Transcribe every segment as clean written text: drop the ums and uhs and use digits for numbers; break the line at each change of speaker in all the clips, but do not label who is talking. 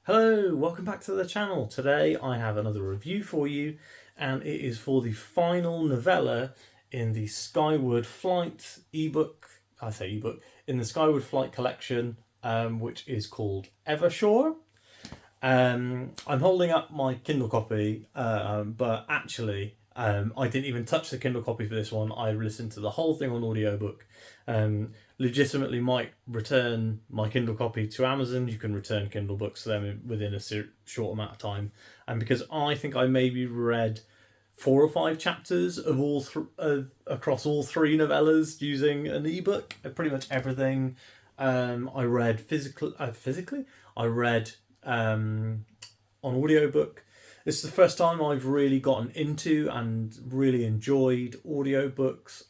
Hello, welcome back to the channel. Today I have another review for you, and it is for the final novella in the Skyward Flight ebook. I say ebook in the Skyward Flight collection, which is called Evershore. I'm holding up my Kindle copy, but actually, I didn't even touch the Kindle copy for this one. I listened to the whole thing on audiobook. Legitimately might return my Kindle copy to Amazon. You can return Kindle books to them within a short amount of time. And because I think I maybe read 4 or 5 chapters of across all 3 novellas using an ebook, pretty much everything. I read physically. I read on audiobook. This is the first time I've really gotten into and really enjoyed audiobooks.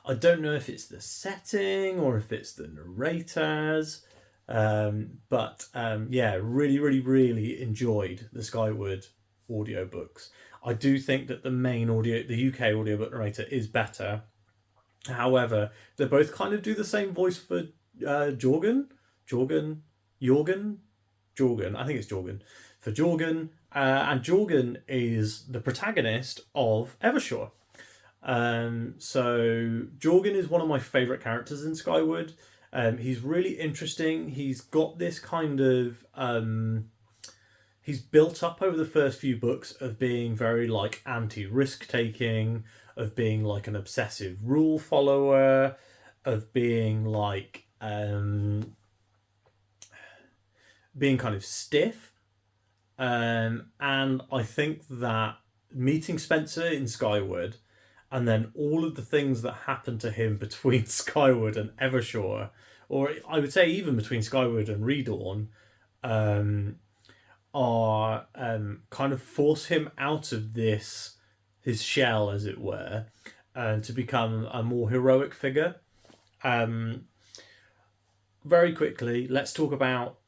I don't know if it's the setting or if it's the narrators, but yeah, really enjoyed the Skyward audiobooks. I do think that the UK audiobook narrator is better. However, they both kind of do the same voice for Jorgen. I think it's Jorgen. For Jorgen, and Jorgen is the protagonist of Evershore. So Jorgen is one of my favourite characters in Skyward. He's really interesting. He's got this kind of he's built up over the first few books of being very like anti-risk taking, of being like an obsessive rule follower, of being like being kind of stiff. And I think that meeting Spencer in Skyward, and then all of the things that happen to him between Skyward and Evershore, or I would say even between Skyward and Redawn, are kind of force him out of his shell, as it were, to become a more heroic figure. Very quickly, let's talk about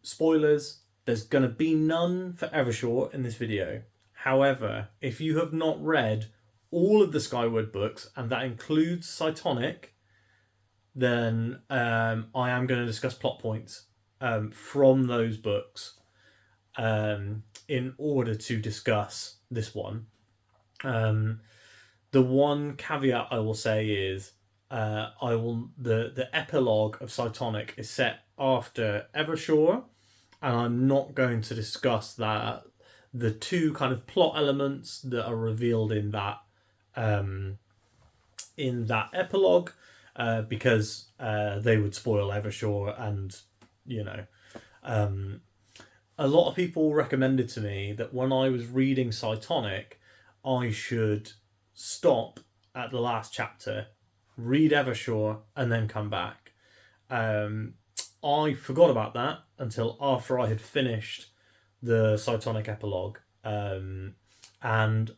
spoilers. There's going to be none for Evershore in this video. However, if you have not read all of the Skyward books, and that includes Cytonic, then I am going to discuss plot points from those books in order to discuss this one. The one caveat I will say is the epilogue of Cytonic is set after Evershore, and I'm not going to discuss the 2 kind of plot elements that are revealed in that epilogue, because they would spoil Evershore, and a lot of people recommended to me that when I was reading Cytonic, I should stop at the last chapter, read Evershore, and then come back. I forgot about that until after I had finished the Cytonic epilogue. And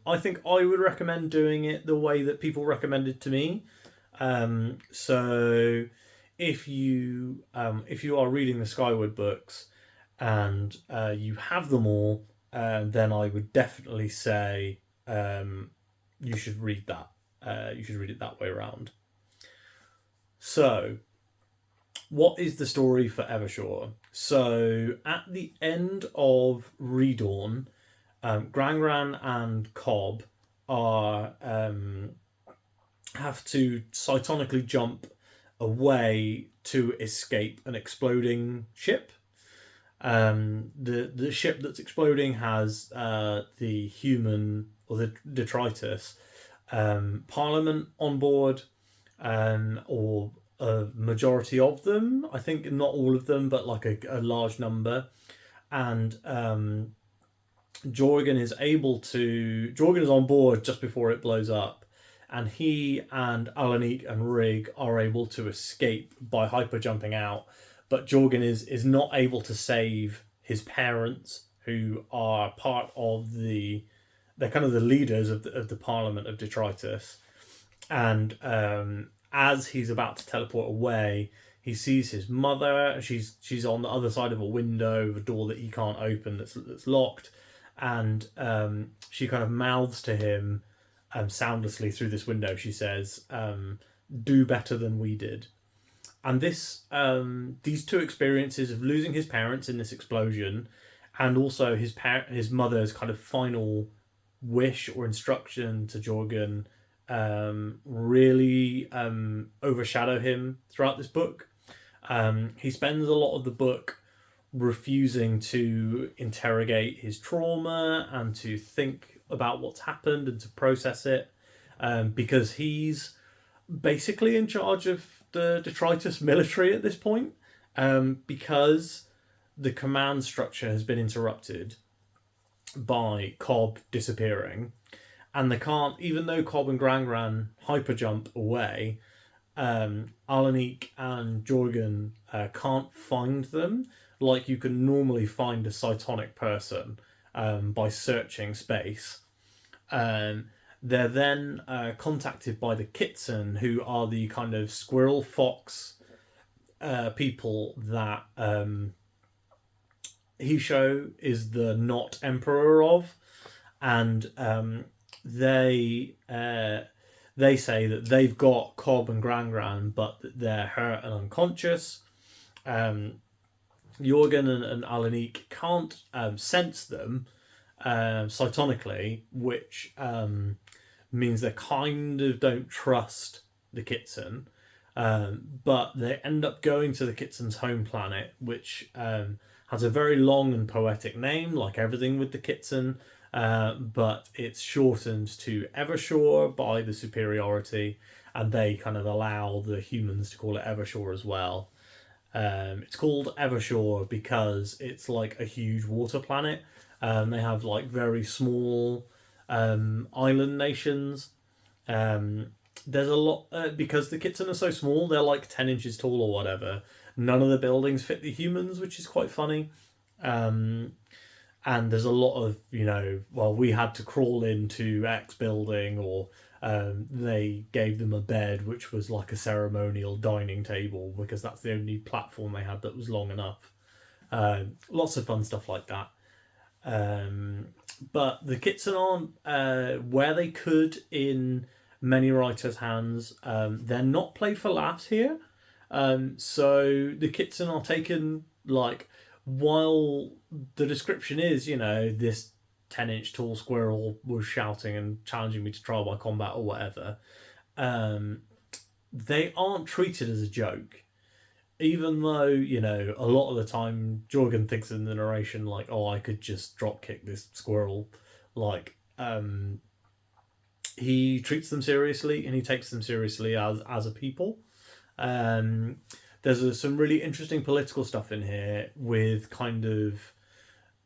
I think I would recommend doing it the way that people recommended to me. So if you are reading the Skyward books and you have them all, then I would definitely say you should read that. You should read it that way around. So, what is the story for Evershore? So, at the end of Redawn, Grangran and Cobb are have to cytonically jump away to escape an exploding ship. The ship that's exploding has the human, or the detritus, Parliament on board, or a majority of them. I think not all of them, but like a large number. And Jorgen is on board just before it blows up, and he and Alanik and Rig are able to escape by hyper jumping out, but Jorgen is not able to save his parents, who are part of they're kind of the leaders of the Parliament of Detritus. And as he's about to teleport away, he sees his mother. She's on the other side of a window, a door that he can't open, that's locked, and she kind of mouths to him soundlessly through this window. She says, "Do better than we did." and these two experiences of losing his parents in this explosion, and also his mother's kind of final wish or instruction to Jorgen, really overshadow him throughout this book. He spends a lot of the book refusing to interrogate his trauma and to think about what's happened and to process it, because he's basically in charge of the detritus military at this point, because the command structure has been interrupted by Cobb disappearing, and they can't, even though Cobb and Grangran hyperjump away, Alanik and Jorgen can't find them like you can normally find a cytonic person, by searching space. They're then contacted by the Kitsen, who are the kind of squirrel fox people that Hisho is the not emperor of, and they say that they've got Cobb and Grangran, but that they're hurt and unconscious. Jorgen and Alanik can't sense them cytonically, which means they kind of don't trust the Kitsen. But they end up going to the Kitsen's home planet, which has a very long and poetic name, like everything with the Kitsen, but it's shortened to Evershore by the superiority, and they kind of allow the humans to call it Evershore as well. It's called Evershore because it's like a huge water planet. They have like very small island nations. There's a lot, because the Kitsen are so small, they're like 10 inches tall or whatever. None of the buildings fit the humans, which is quite funny. And there's a lot of, we had to crawl into X building, or they gave them a bed, which was like a ceremonial dining table, because that's the only platform they had that was long enough. Lots of fun stuff like that. But the Kitsen aren't where they could in many writers' hands. They're not played for laughs here. So the Kitsen are taken, like, while the description is, this 10-inch tall squirrel was shouting and challenging me to trial by combat or whatever, they aren't treated as a joke. Even though, a lot of the time Jorgen thinks in the narration, like, oh, I could just drop kick this squirrel. Like, he treats them seriously, and he takes them seriously as a people. There's some really interesting political stuff in here with kind of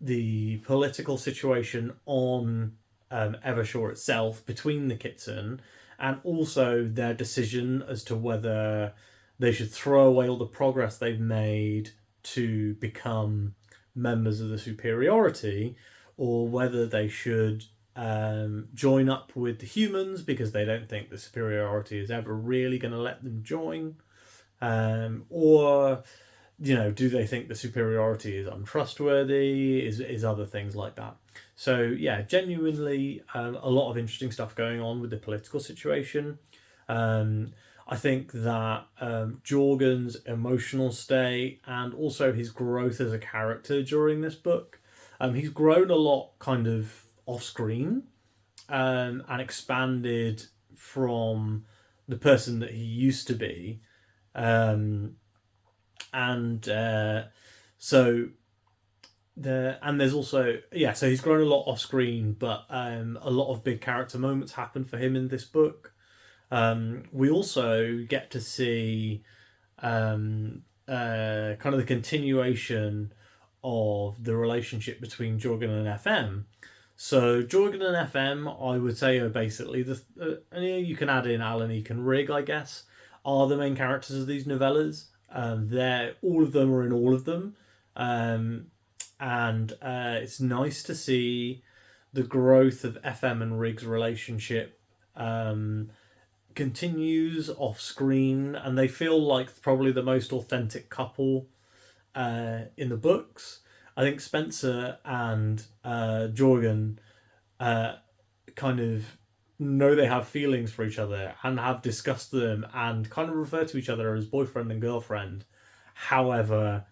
the political situation on Evershore itself between the Kitsen, and also their decision as to whether they should throw away all the progress they've made to become members of the superiority, or whether they should join up with the humans because they don't think the superiority is ever really going to let them join, or do they think the superiority is untrustworthy, is other things like that. So yeah, genuinely a lot of interesting stuff going on with the political situation. I think that Jorgen's emotional state and also his growth as a character during this book, he's grown a lot kind of off screen, and expanded from the person that he used to be. There's also, so he's grown a lot off screen, but a lot of big character moments happen for him in this book. We also get to see kind of the continuation of the relationship between Jorgen and FM. So Jorgen and FM, I would say, are basically you can add in Alanik and Rig, I guess, are the main characters of these novellas. All of them are in all of them, and it's nice to see the growth of FM and Rig's relationship continues off screen, and they feel like probably the most authentic couple in the books. I think Spencer and Jorgen kind of know they have feelings for each other and have discussed them and kind of refer to each other as boyfriend and girlfriend. However,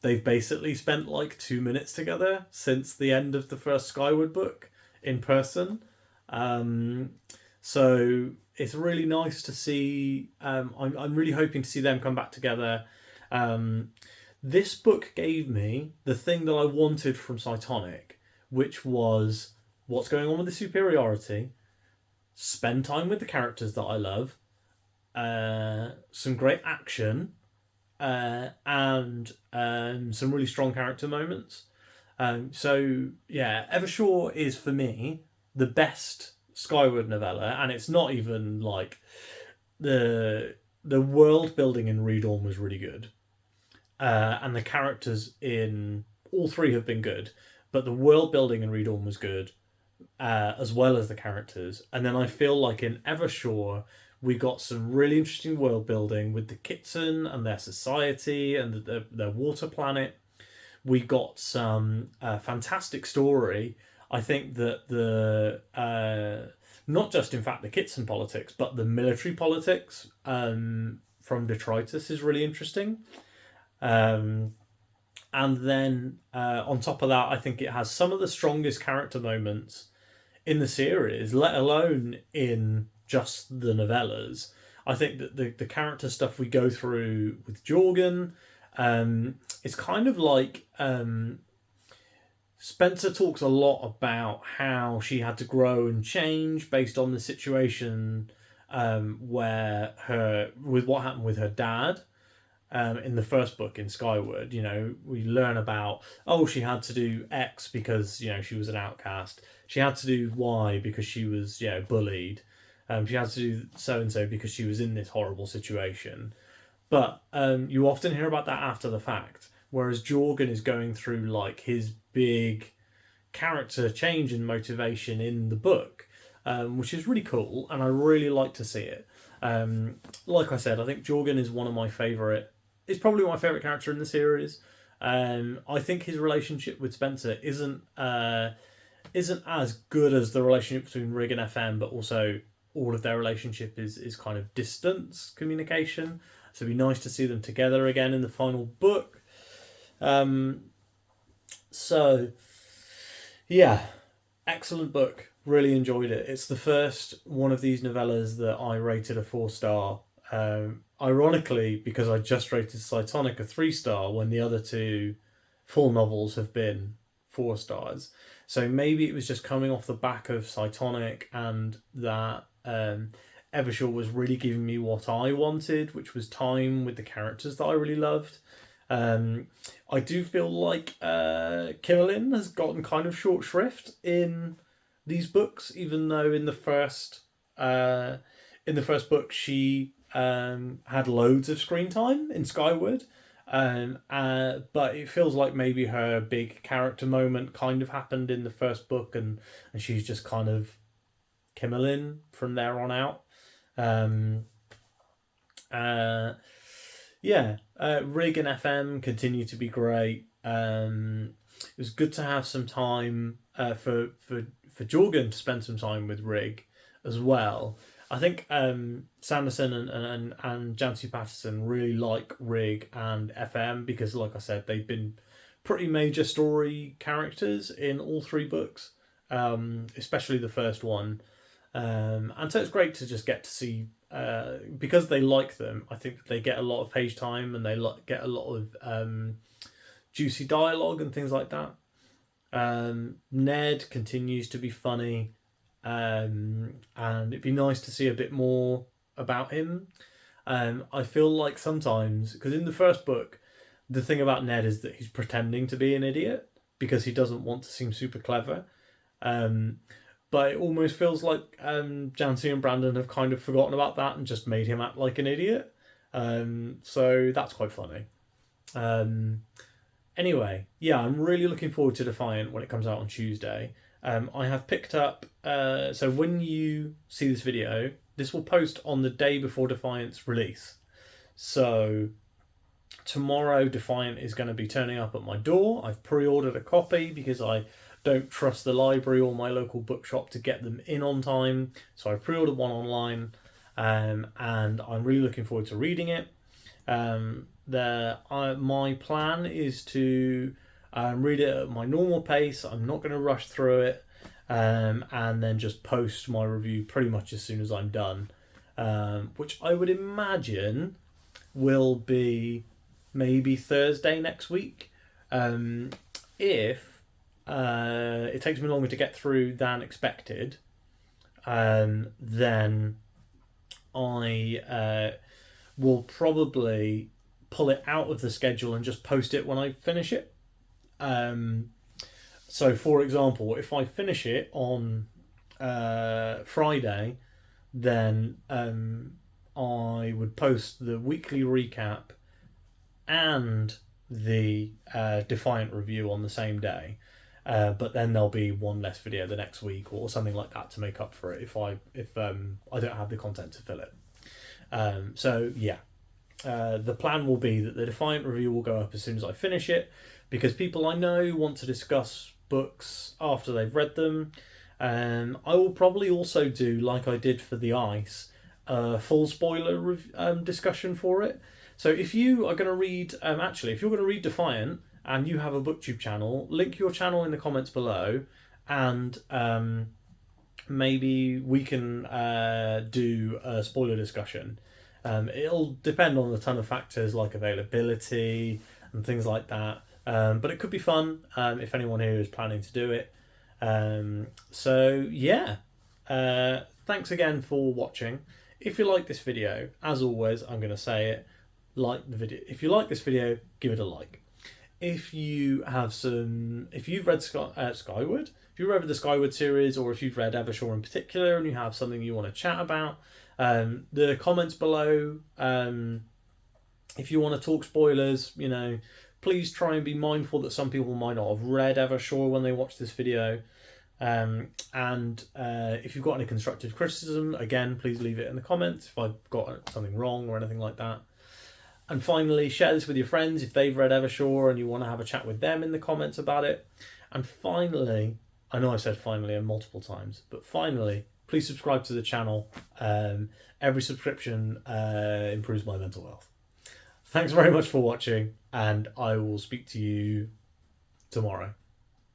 they've basically spent like 2 minutes together since the end of the first Skyward book in person. So it's really nice to see. I'm really hoping to see them come back together. This book gave me the thing that I wanted from Cytonic, which was what's going on with the superiority, spend time with the characters that I love, some great action, and some really strong character moments. So yeah, Evershore is for me the best Skyward novella, and it's not even like the world building in Read On was really good, and the characters in all three have been good, but the world building in Read On was good, as well as the characters. And then I feel like in Evershore, we got some really interesting world building with the Kitson and their society and their water planet. We got some fantastic story. I think that the not just in fact the Kitson politics, but the military politics from Detritus is really interesting. And then on top of that, I think it has some of the strongest character moments in the series, let alone in just the novellas. I think that the character stuff we go through with Jorgen, it's kind of like Spencer talks a lot about how she had to grow and change based on the situation with what happened with her dad. In the first book in Skyward, we learn about, she had to do X because, she was an outcast. She had to do Y because she was, bullied. She had to do so-and-so because she was in this horrible situation. But you often hear about that after the fact. Whereas Jorgen is going through like his big character change and motivation in the book, which is really cool. And I really like to see it. Like I said, I think Jorgen is one of my favourite. It's probably my favourite character in the series. I think his relationship with Spencer isn't as good as the relationship between Rig and FM, but also all of their relationship is kind of distance communication. So it'd be nice to see them together again in the final book. So yeah, excellent book. Really enjoyed it. It's the first one of these novellas that I rated a 4-star. Ironically, because I just rated Cytonic a 3-star when the other two full novels have been 4 stars. So maybe it was just coming off the back of Cytonic and that Evershore was really giving me what I wanted, which was time with the characters that I really loved. I do feel like Kimmerlin has gotten kind of short shrift in these books, even though in the first book she had loads of screen time in Skyward, but it feels like maybe her big character moment kind of happened in the first book, and she's just kind of Kimmerlin from there on out. Rig and FM continue to be great. It was good to have some time for Jorgen to spend some time with Rig as well. I think Sanderson and Janci Patterson really like Rig and FM because, like I said, they've been pretty major story characters in all 3 books, especially the first one. And so it's great to just get to see, because they like them, I think they get a lot of page time and they get a lot of juicy dialogue and things like that. Ned continues to be funny. And it'd be nice to see a bit more about him. I feel like sometimes, because in the first book, the thing about Ned is that he's pretending to be an idiot because he doesn't want to seem super clever. But it almost feels like Janci and Brandon have kind of forgotten about that and just made him act like an idiot. So that's quite funny. Anyway, yeah, I'm really looking forward to Defiant when it comes out on Tuesday. I have picked up, so when you see this video, this will post on the day before Defiant's release. So tomorrow Defiant is going to be turning up at my door. I've pre-ordered a copy because I don't trust the library or my local bookshop to get them in on time. So I pre-ordered one online, and I'm really looking forward to reading it. My plan is to read it at my normal pace. I'm not going to rush through it, and then just post my review pretty much as soon as I'm done, which I would imagine will be maybe Thursday next week. If it takes me longer to get through than expected, then I will probably pull it out of the schedule and just post it when I finish it. So, for example, if I finish it on Friday, then I would post the weekly recap and the Defiant review on the same day. But then there'll be one less video the next week or something like that to make up for it if I don't have the content to fill it. So yeah, the plan will be that the Defiant review will go up as soon as I finish it, because people I know want to discuss books after they've read them. I will probably also do, like I did for the Ice, a full spoiler discussion for it. So if you are going to read, if you're going to read Defiant and you have a booktube channel, link your channel in the comments below, and maybe we can do a spoiler discussion. It'll depend on a ton of factors like availability and things like that, but it could be fun if anyone here is planning to do it. So yeah, thanks again for watching. If you like this video, as always, I'm going to say it, like the video. If you like this video, give it a like. If you've read Skyward, if you read the Skyward series, or if you've read Evershore in particular and you have something you want to chat about, the comments below, if you want to talk spoilers, please try and be mindful that some people might not have read Evershore when they watch this video. And if you've got any constructive criticism, again, please leave it in the comments if I've got something wrong or anything like that. And finally, share this with your friends if they've read Evershore and you want to have a chat with them in the comments about it. And finally, I know I said finally multiple times, but finally, please subscribe to the channel. Every subscription improves my mental health. Thanks very much for watching, and I will speak to you tomorrow.